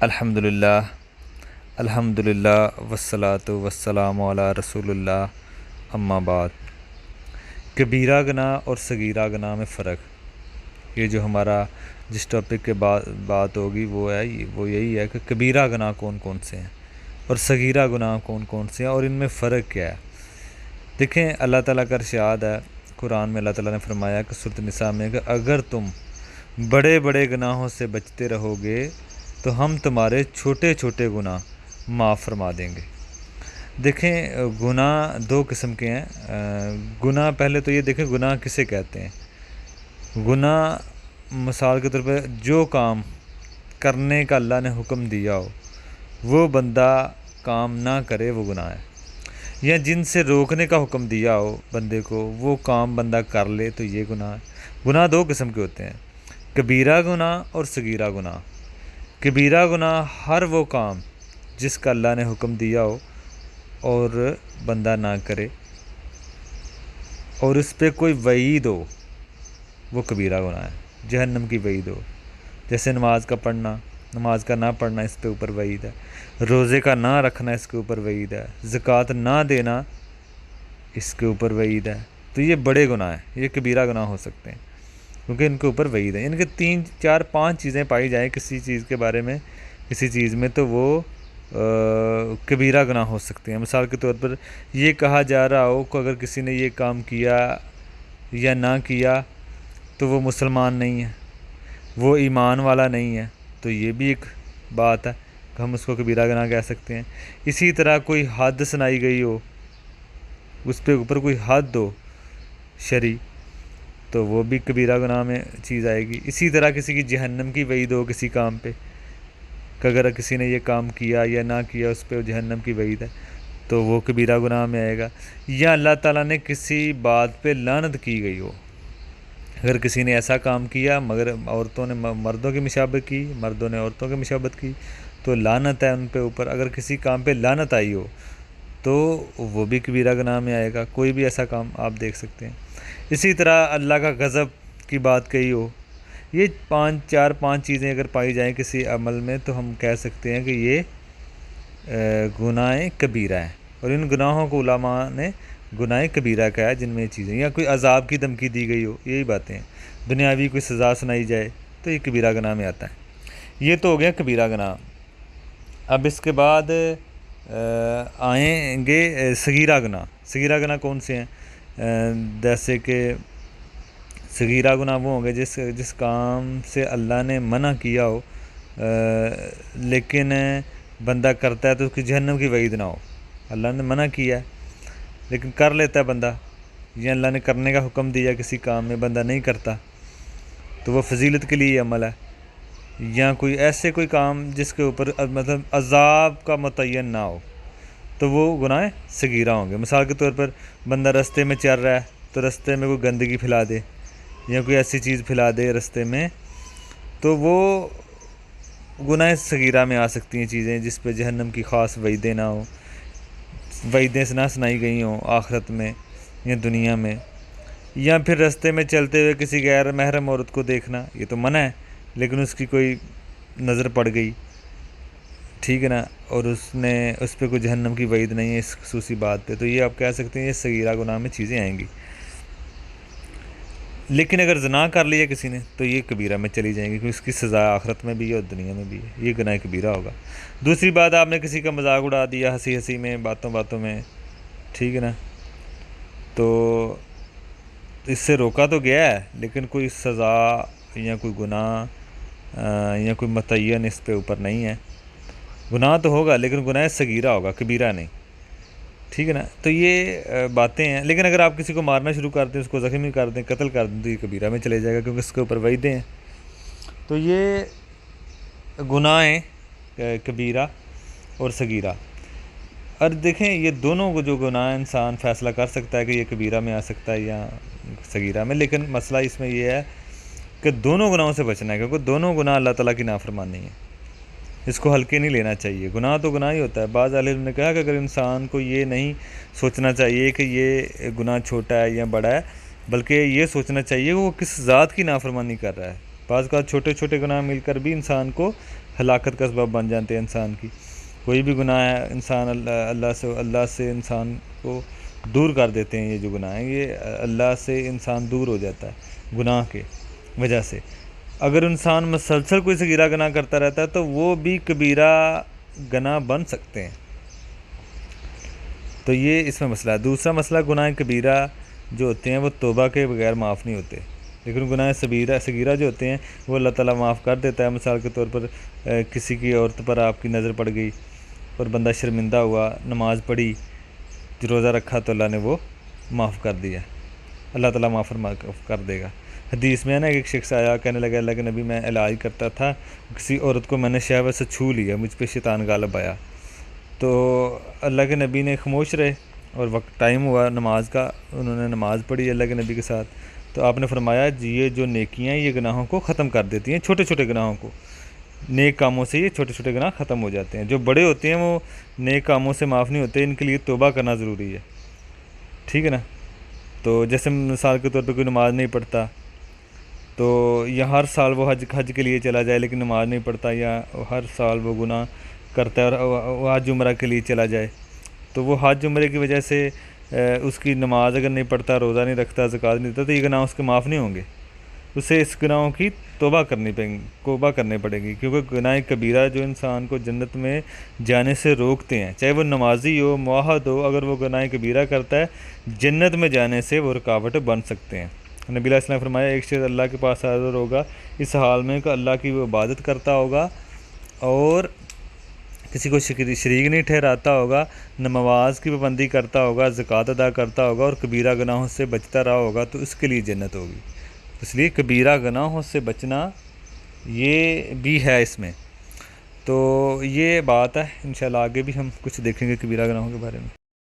الحمدللہ الحمدللہ والصلاۃ والسلام علی رسول اللہ اما بعد۔ کبیرہ گناہ اور صغیرہ گناہ میں فرق، یہ جو ہمارا جس ٹاپک کے بات ہوگی وہ یہی ہے کہ کبیرہ گناہ کون کون سے ہیں اور صغیرہ گناہ کون کون سے ہیں اور ان میں فرق کیا ہے۔ دیکھیں، اللہ تعالیٰ کا ارشاد ہے قرآن میں، اللہ تعالیٰ نے فرمایا کہ سورۃ النساء میں کہ اگر تم بڑے بڑے گناہوں سے بچتے رہو گے تو ہم تمہارے چھوٹے چھوٹے گناہ معاف فرما دیں گے۔ دیکھیں، گناہ دو قسم کے ہیں۔ گناہ پہلے تو یہ دیکھیں گناہ کسے کہتے ہیں۔ گناہ مثال کے طور پہ جو کام کرنے کا اللہ نے حکم دیا ہو وہ بندہ کام نہ کرے، وہ گناہ ہے۔ یا جن سے روکنے کا حکم دیا ہو بندے کو، وہ کام بندہ کر لے تو یہ گناہ ہے۔ گناہ دو قسم کے ہوتے ہیں، کبیرہ گناہ اور صغیرہ گناہ۔ کبیرہ گناہ ہر وہ کام جس کا اللہ نے حکم دیا ہو اور بندہ نہ کرے اور اس پہ کوئی وعید ہو، وہ کبیرہ گناہ ہے، جہنم کی وعید ہو۔ جیسے نماز کا پڑھنا، نماز کا نہ پڑھنا، اس پہ اوپر وعید ہے۔ روزے کا نہ رکھنا، اس کے اوپر وعید ہے۔ زکوٰۃ نہ دینا، اس کے اوپر وعید ہے۔ تو یہ بڑے گناہ ہیں، یہ کبیرہ گناہ ہو سکتے ہیں کیونکہ ان کے اوپر وعید ہے۔ ان کے 3 4 5 چیزیں پائی جائیں کسی چیز کے بارے میں، کسی چیز میں، تو وہ کبیرہ گناہ ہو سکتے ہیں۔ مثال کے طور پر یہ کہا جا رہا ہو کہ اگر کسی نے یہ کام کیا یا نہ کیا تو وہ مسلمان نہیں ہے، وہ ایمان والا نہیں ہے، تو یہ بھی ایک بات ہے کہ ہم اس کو کبیرہ گناہ کہہ سکتے ہیں۔ اسی طرح کوئی حد سنائی گئی ہو، اس پہ اوپر کوئی حد ہو شرعی، تو وہ بھی کبیرہ گناہ میں چیز آئے گی۔ اسی طرح کسی کی جہنم کی وعید ہو کسی کام پہ کہ اگر کسی نے یہ کام کیا یا نہ کیا اس پہ جہنم کی وعید ہے تو وہ کبیرہ گناہ میں آئے گا۔ یا اللہ تعالیٰ نے کسی بات پہ لعنت کی گئی ہو، اگر کسی نے ایسا کام کیا مگر عورتوں نے مردوں کی مشابہت کی، مردوں نے عورتوں کی مشابہت کی، تو لعنت ہے ان پہ اوپر۔ اگر کسی کام پہ لعنت آئی ہو تو وہ بھی کبیرہ گناہ میں آئے گا۔ کوئی بھی ایسا کام آپ دیکھ سکتے ہیں۔ اسی طرح اللہ کا غضب کی بات کہی ہو، یہ 5 چیزیں اگر پائی جائیں کسی عمل میں تو ہم کہہ سکتے ہیں کہ یہ گناہ کبیرہ ہیں، اور ان گناہوں کو علماء نے گناہ کبیرہ کہا ہے جن میں یہ چیزیں، یا کوئی عذاب کی دھمکی دی گئی ہو، یہی باتیں ہیں، دنیاوی کوئی سزا سنائی جائے تو یہ کبیرہ گناہ میں آتا ہے۔ یہ تو ہو گیا کبیرہ گناہ۔ اب اس کے بعد آئیں گے صغیرہ گناہ۔ صغیرہ گناہ کون سے ہیں؟ جیسے کہ صغیرہ گناہ وہ ہوں گے جس کام سے اللہ نے منع کیا ہو لیکن بندہ کرتا ہے تو اس کی جہنم کی وعید نہ ہو۔ اللہ نے منع کیا ہے لیکن کر لیتا ہے بندہ، یا اللہ نے کرنے کا حکم دیا کسی کام میں بندہ نہیں کرتا تو وہ فضیلت کے لیے یہ عمل ہے۔ یا کوئی کام جس کے اوپر مطلب عذاب کا متعین نہ ہو تو وہ گناہ صغیرہ ہوں گے۔ مثال کے طور پر بندہ رستے میں چل رہا ہے تو رستے میں کوئی گندگی پھیلا دے یا کوئی ایسی چیز پھیلا دے رستے میں، تو وہ گناہ صغیرہ میں آ سکتی ہیں چیزیں جس پہ جہنم کی خاص وعیدیں نہ ہوں، وعیدیں نہ سنائی گئی ہوں آخرت میں یا دنیا میں۔ یا پھر رستے میں چلتے ہوئے کسی غیر محرم عورت کو دیکھنا، یہ تو منع ہے لیکن اس کی کوئی نظر پڑ گئی، ٹھیک ہے نا، اور اس پہ کوئی جہنم کی وعید نہیں ہے اس خصوصی بات پہ، تو یہ آپ کہہ سکتے ہیں یہ صغیرہ گناہ میں چیزیں آئیں گی۔ لیکن اگر زنا کر لیا کسی نے تو یہ کبیرہ میں چلی جائیں گی کیونکہ اس کی سزا آخرت میں بھی ہے اور دنیا میں بھی ہے، یہ گناہ کبیرہ ہوگا۔ دوسری بات، آپ نے کسی کا مذاق اڑا دیا ہنسی ہنسی میں، باتوں میں، ٹھیک ہے نا، تو اس سے روکا تو گیا ہے لیکن کوئی سزا یا کوئی گناہ یا کوئی متعین اس پہ اوپر نہیں ہے۔ گناہ تو ہوگا لیکن گناہ صغیرہ ہوگا، کبیرہ نہیں، ٹھیک ہے نا۔ تو یہ باتیں ہیں۔ لیکن اگر آپ کسی کو مارنا شروع کر دیں، اس کو زخمی کر دیں، قتل کر دیں، تو یہ کبیرہ میں چلے جائے گا کیونکہ اس کے اوپر وعیدیں ہیں۔ تو یہ گناہ ہیں کبیرہ اور صغیرہ۔ اور دیکھیں یہ دونوں کو جو گناہ انسان فیصلہ کر سکتا ہے کہ یہ کبیرہ میں آ سکتا ہے یا صغیرہ میں، لیکن مسئلہ اس میں یہ ہے کہ دونوں گناہوں سے بچنا ہے کیونکہ دونوں گناہ اللہ تعالیٰ کی نافرمانی ہے، اس کو ہلکے نہیں لینا چاہیے۔ گناہ تو گناہ ہی ہوتا ہے۔ بعض اہل علم نے کہا کہ اگر انسان کو یہ نہیں سوچنا چاہیے کہ یہ گناہ چھوٹا ہے یا بڑا ہے، بلکہ یہ سوچنا چاہیے کہ وہ کس ذات کی نافرمانی کر رہا ہے۔ بعض کا چھوٹے چھوٹے گناہ مل کر بھی انسان کو ہلاکت کا سبب بن جاتے ہیں انسان کی. کوئی بھی گناہ ہے انسان اللہ سے انسان کو دور کر دیتے ہیں. یہ جو گناہ ہیں یہ اللہ سے انسان دور ہو جاتا ہے گناہ کے وجہ سے. اگر انسان مسلسل کوئی صغیرہ گناہ کرتا رہتا ہے تو وہ بھی کبیرہ گناہ بن سکتے ہیں. تو یہ اس میں مسئلہ ہے. دوسرا مسئلہ گناہ کبیرہ جو ہوتے ہیں وہ توبہ کے بغیر معاف نہیں ہوتے، لیکن گناہ صغیرہ جو ہوتے ہیں وہ اللہ تعالیٰ معاف کر دیتا ہے. مثال کے طور پر کسی کی عورت پر آپ کی نظر پڑ گئی اور بندہ شرمندہ ہوا، نماز پڑھی، روزہ رکھا تو اللہ نے وہ معاف کر دیا، اللہ تعالیٰ معاف کر دے گا. حدیث میں ہے نا ایک شخص آیا کہنے لگا اللہ کے نبی میں علاج کرتا تھا، کسی عورت کو میں نے شہوت سے چھو لیا، مجھ پہ شیطان غالب آیا. تو اللہ کے نبی نے خاموش رہے اور وقت ٹائم ہوا نماز کا، انہوں نے نماز پڑھی اللہ کے نبی کے ساتھ. تو آپ نے فرمایا جی یہ جو نیکیاں ہیں یہ گناہوں کو ختم کر دیتی ہیں، چھوٹے چھوٹے گناہوں کو. نیک کاموں سے یہ چھوٹے چھوٹے گناہ ختم ہو جاتے ہیں. جو بڑے ہوتے ہیں وہ نیک کاموں سے معاف نہیں ہوتے، ان کے لیے توبہ کرنا ضروری ہے. ٹھیک ہے نا. تو جیسے مثال کے طور پہ کوئی نماز نہیں پڑھتا تو یا ہر سال وہ حج کے لیے چلا جائے لیکن نماز نہیں پڑھتا، یا ہر سال وہ گناہ کرتا ہے اور وہ حج عمرہ کے لیے چلا جائے، تو وہ حج عمرے کی وجہ سے اس کی نماز اگر نہیں پڑھتا، روزہ نہیں رکھتا، زکوٰۃ نہیں دیتا، تو یہ گناہ اس کے معاف نہیں ہوں گے. اسے اس گناہوں کی توبہ کرنی پڑے گی، کیونکہ گناہ کبیرہ جو انسان کو جنت میں جانے سے روکتے ہیں، چاہے وہ نمازی ہو، موحد ہو، اگر وہ گناہ کبیرہ کرتا ہے جنت میں جانے سے وہ رکاوٹ بن سکتے ہیں. نبی علیہ السلام نے فرمایا ایک شخص اللہ کے پاس حاضر ہوگا اس حال میں کہ اللہ کی وہ عبادت کرتا ہوگا اور کسی کو شریک نہیں ٹھہراتا ہوگا، نماز کی پابندی کرتا ہوگا، زکوٰۃ ادا کرتا ہوگا اور کبیرہ گناہوں سے بچتا رہا ہوگا، تو اس کے لیے جنت ہوگی. اس لیے کبیرہ گناہوں سے بچنا یہ بھی ہے اس میں. تو یہ بات ہے، انشاءاللہ آگے بھی ہم کچھ دیکھیں گے کبیرہ گناہوں کے بارے میں.